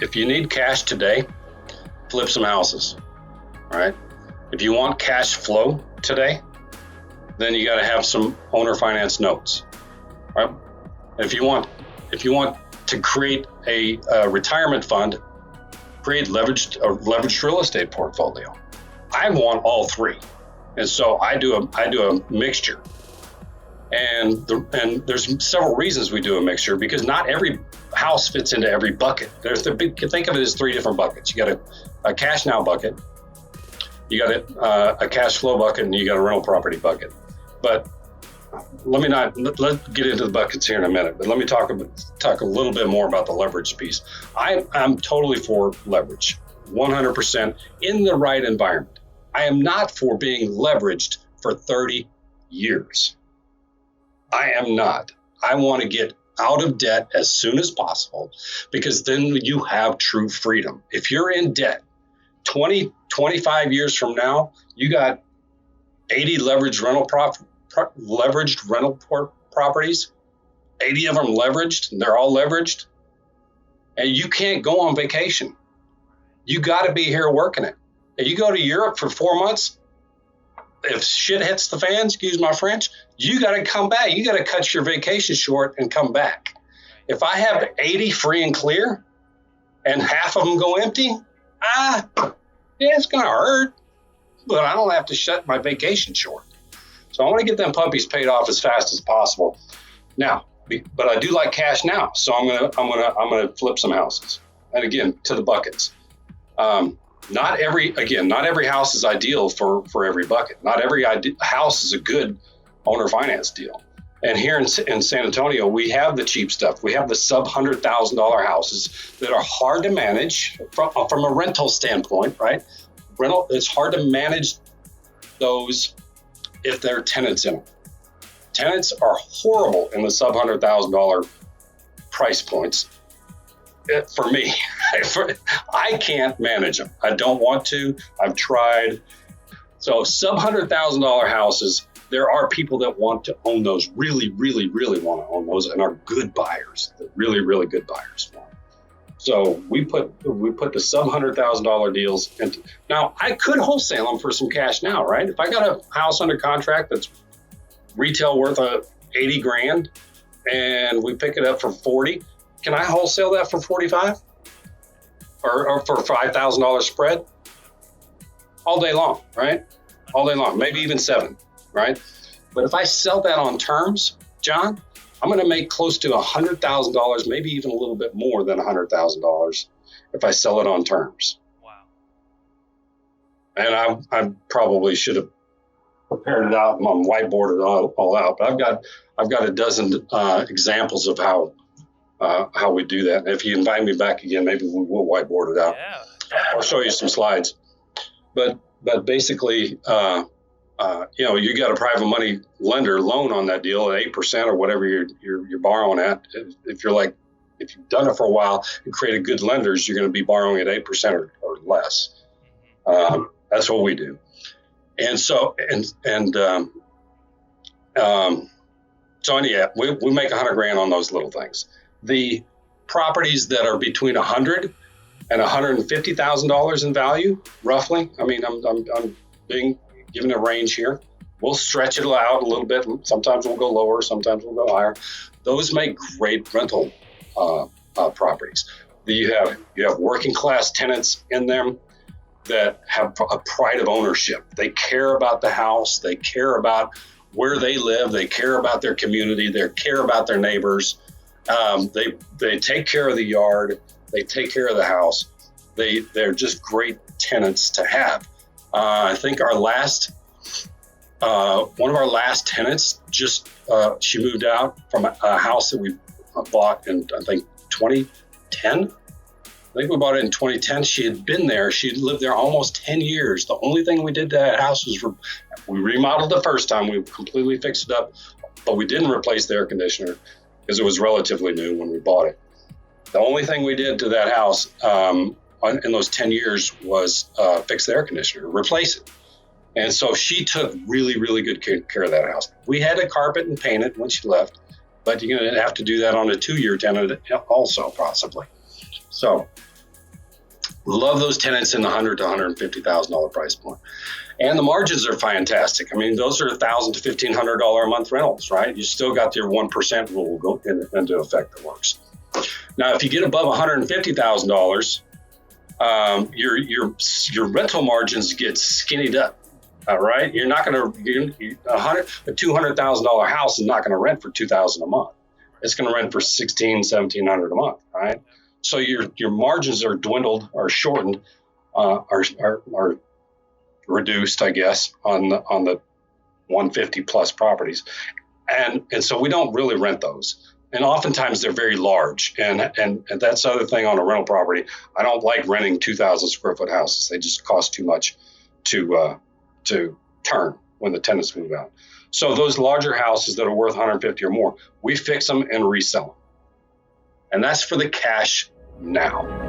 If you need cash today, flip some houses, all right? If you want cash flow today, then you got to have some owner finance notes, right? If you want to create a retirement fund, create leveraged real estate portfolio. I want all three, and so I do a mixture. And there's several reasons we do a mixture, because not every house fits into every bucket. Think of it as three different buckets. You got a cash now bucket, you got a cash flow bucket, and you got a rental property bucket. But let's get into the buckets here in a minute. But let me talk a little bit more about the leverage piece. I'm totally for leverage, 100% in the right environment. I am not for being leveraged for 30 years. I am not. I want to get out of debt as soon as possible, because then you have true freedom. If you're in debt 20, 25 years from now, you got 80 leveraged rental properties, 80 of them leveraged, and they're all leveraged, and you can't go on vacation. You got to be here working it. And you go to Europe for 4 months, if shit hits the fan, excuse my French, you got to come back. You got to cut your vacation short and come back. If I have 80 free and clear and half of them go empty, it's going to hurt, but I don't have to shut my vacation short. So I want to get them puppies paid off as fast as possible now, but I do like cash now. So I'm going to flip some houses. And again, to the buckets. Not every house is ideal for every bucket. Not every house is a good owner finance deal. And here in San Antonio, we have the cheap stuff. We have the sub $100,000 houses that are hard to manage from a rental standpoint, right? It's hard to manage those if there are tenants in them. Tenants are horrible in the sub $100,000 price points. For me, I can't manage them. I don't want to. I've tried. So sub $100,000 houses, there are people that want to own those, really, really, really want to own those, and are good buyers. They're really, really good buyers. So we put the sub $100,000 deals into. Now I could wholesale them for some cash now, right? If I got a house under contract that's retail worth $80,000 and we pick it up for 40. Can I wholesale that for 45 or for $5,000 spread? All day long, right? All day long, maybe even 7, right? But if I sell that on terms, John, I'm going to make close to $100,000, maybe even a little bit more than $100,000 if I sell it on terms. Wow. And I probably should have prepared it out and whiteboarded it all out. But I've got a dozen examples of how we do that. And if you invite me back again, maybe we'll whiteboard it out. Yeah. I'll show you some slides. But basically, you got a private money lender loan on that deal at 8% or whatever you're borrowing at. If you've done it for a while and created good lenders, you're going to be borrowing at 8% or less. That's what we do. And so we make $100,000 on those little things. The properties that are between $100,000 and $150,000 in value, roughly. I mean, I'm being given a range here. We'll stretch it out a little bit. Sometimes we'll go lower, sometimes we'll go higher. Those make great rental properties. You have working class tenants in them that have a pride of ownership. They care about the house. They care about where they live. They care about their community. They care about their neighbors. They take care of the yard. They take care of the house. They're just great tenants to have. I think one of our last tenants she moved out from a house that we bought in, I think, 2010. I think we bought it in 2010. She had been there. She had lived there almost 10 years. The only thing we did to that house was we remodeled the first time. We completely fixed it up, but we didn't replace the air conditioner because it was relatively new when we bought it. The only thing we did to that house in those 10 years was fix the air conditioner, replace it. And so she took really, really good care of that house. We had to carpet and paint it when she left, but you're going to have to do that on a 2-year tenant also, possibly. So Love those tenants in the $100,000 to $150,000 price point. And the margins are fantastic. I mean, those are $1,000 to $1,500 a month rentals, right? You still got your 1% rule go into effect that works. Now, if you get above $150,000, your rental margins get skinnied up. All right, you're not going to a $200,000 house is not going to rent for $2,000 a month. It's going to rent for $1,700 a month, right? So your margins are dwindled or shortened, are reduced, I guess, on the 150 plus properties, and so we don't really rent those. And oftentimes they're very large, and that's the other thing on a rental property. I don't like renting 2,000 square foot houses. They just cost too much to turn when the tenants move out. So those larger houses that are worth 150 or more, we fix them and resell them, and that's for the cash now.